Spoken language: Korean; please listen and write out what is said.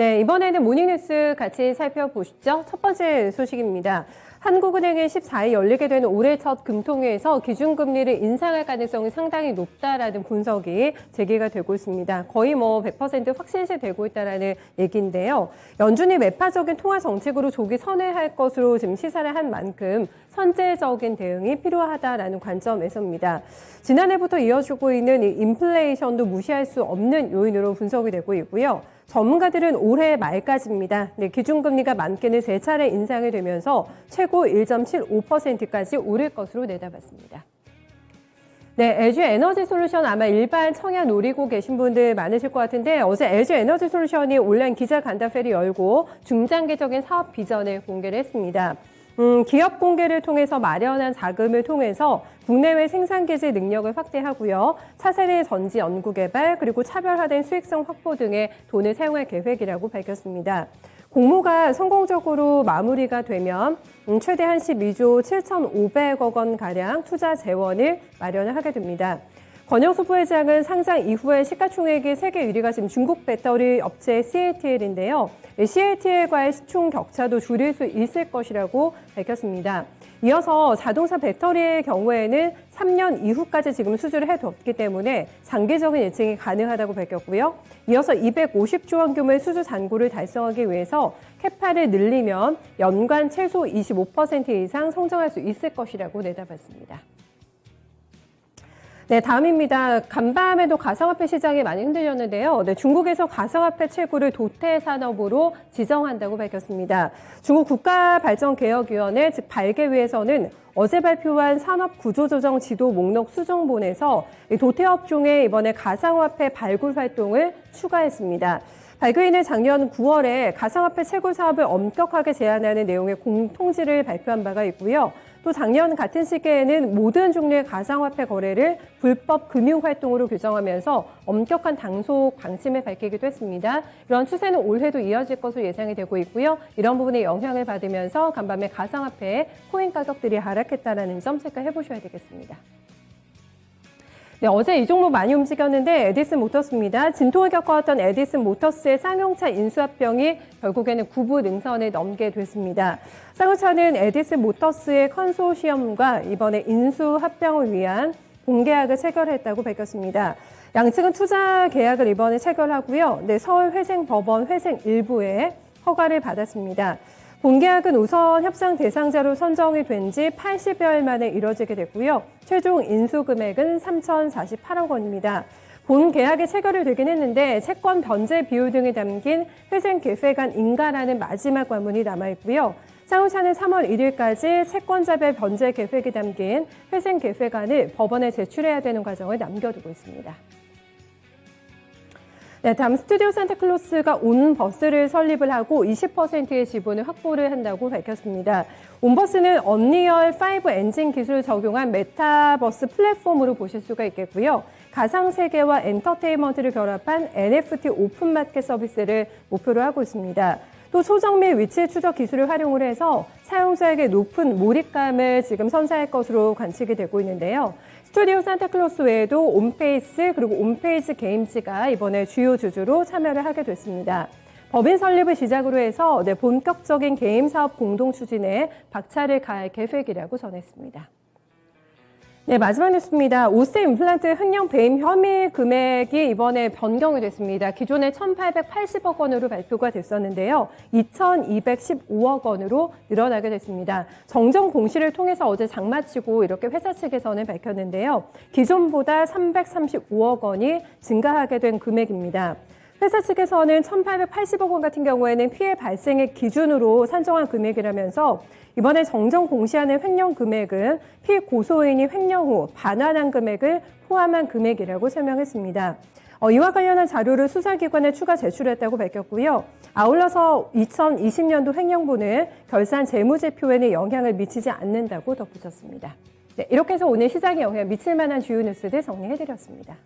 네, 이번에는 모닝뉴스 같이 살펴보시죠. 첫 번째 소식입니다. 한국은행이 14일 열리게 되는 올해 첫 금통위에서 기준금리를 인상할 가능성이 상당히 높다라는 분석이 제기가 되고 있습니다. 거의 100% 확실시 되고 있다라는 얘기인데요. 연준이 매파적인 통화 정책으로 조기 선회할 것으로 지금 시사를 한 만큼 선제적인 대응이 필요하다라는 관점에서입니다. 지난해부터 이어지고 있는 이 인플레이션도 무시할 수 없는 요인으로 분석이 되고 있고요. 전문가들은 올해 말까지입니다. 기준금리가 많게는 3차례 인상이 되면서 최고 1.75%까지 오를 것으로 내다봤습니다. 네, LG 에너지 솔루션 아마 일반 청약 노리고 계신 분들 많으실 것 같은데 어제 LG 에너지 솔루션이 온라인 기자 간담회를 열고 중장기적인 사업 비전을 공개를 했습니다. 기업 공개를 통해서 마련한 자금을 통해서 국내외 생산기지 능력을 확대하고요. 차세대 전지 연구개발 그리고 차별화된 수익성 확보 등에 돈을 사용할 계획이라고 밝혔습니다. 공모가 성공적으로 마무리가 되면 최대 12조 7,500억 원가량 투자 재원을 마련을 하게 됩니다. 권영수 부회장은 상장 이후에 시가총액이 세계 1위가 지금 중국 배터리 업체 CATL인데요. CATL과의 시총 격차도 줄일 수 있을 것이라고 밝혔습니다. 이어서 자동차 배터리의 경우에는 3년 이후까지 지금 수주를 해뒀기 때문에 장기적인 예측이 가능하다고 밝혔고요. 이어서 250조 원 규모의 수주 잔고를 달성하기 위해서 캐파를 늘리면 연간 최소 25% 이상 성장할 수 있을 것이라고 내다봤습니다. 네, 다음입니다. 간밤에도 가상화폐 시장이 많이 흔들렸는데요. 네, 중국에서 가상화폐 채굴을 도태 산업으로 지정한다고 밝혔습니다. 중국 국가발전개혁위원회, 즉 발개위에서는 어제 발표한 산업구조조정 지도 목록 수정본에서 도태 업종에 이번에 가상화폐 발굴 활동을 추가했습니다. 발개위는 작년 9월에 가상화폐 채굴 사업을 엄격하게 제한하는 내용의 공통지를 발표한 바가 있고요. 또 작년 같은 시기에는 모든 종류의 가상화폐 거래를 불법 금융활동으로 규정하면서 엄격한 당속 방침을 밝히기도 했습니다. 이런 추세는 올해도 이어질 것으로 예상이 되고 있고요. 이런 부분에 영향을 받으면서 간밤에 가상화폐 코인 가격들이 하락했다는 점 체크해 보셔야 되겠습니다. 네, 어제 이 종목 많이 움직였는데 에디슨 모터스입니다. 진통을 겪어왔던 에디슨 모터스의 쌍용차 인수합병이 결국에는 구부 능선을 넘게 됐습니다. 쌍용차는 에디슨 모터스의 컨소시엄과 이번에 인수합병을 위한 본계약을 체결했다고 밝혔습니다. 양측은 투자 계약을 이번에 체결하고요. 네, 서울회생법원 회생 일부에 허가를 받았습니다. 본계약은 우선 협상 대상자로 선정이 된 지 80여일 만에 이뤄지게 됐고요. 최종 인수 금액은 3,048억 원입니다. 본 계약에 체결이 되긴 했는데 채권 변제 비율 등이 담긴 회생 계획안 인가라는 마지막 관문이 남아있고요. 쌍용차는 3월 1일까지 채권자별 변제 계획이 담긴 회생 계획안을 법원에 제출해야 되는 과정을 남겨두고 있습니다. 네, 다음 스튜디오 산타클로스가 온버스를 설립을 하고 20%의 지분을 확보를 한다고 밝혔습니다. 온버스는 언리얼 5 엔진 기술을 적용한 메타버스 플랫폼으로 보실 수가 있겠고요. 가상세계와 엔터테인먼트를 결합한 NFT 오픈마켓 서비스를 목표로 하고 있습니다. 또 초정 및 위치 추적 기술을 활용을 해서 사용자에게 높은 몰입감을 지금 선사할 것으로 관측이 되고 있는데요. 스튜디오 산타클로스 외에도 온페이스 그리고 온페이스 게임즈가 이번에 주요 주주로 참여를 하게 됐습니다. 법인 설립을 시작으로 해서 본격적인 게임 사업 공동 추진에 박차를 가할 계획이라고 전했습니다. 네, 마지막 뉴스입니다. 오스테 임플란트 횡령 배임 혐의 금액이 이번에 변경이 됐습니다. 기존에 1,880억 원으로 발표가 됐었는데요. 2,215억 원으로 늘어나게 됐습니다. 정정 공시를 통해서 어제 장마치고 이렇게 회사 측에서는 밝혔는데요. 기존보다 335억 원이 증가하게 된 금액입니다. 회사 측에서는 1,880억 원 같은 경우에는 피해 발생액 기준으로 산정한 금액이라면서 이번에 정정 공시하는 횡령 금액은 피고소인이 횡령 후 반환한 금액을 포함한 금액이라고 설명했습니다. 이와 관련한 자료를 수사기관에 추가 제출했다고 밝혔고요. 아울러서 2020년도 횡령분을 결산 재무제표에는 영향을 미치지 않는다고 덧붙였습니다. 네, 이렇게 해서 오늘 시장에 영향을 미칠 만한 주요 뉴스들 정리해드렸습니다.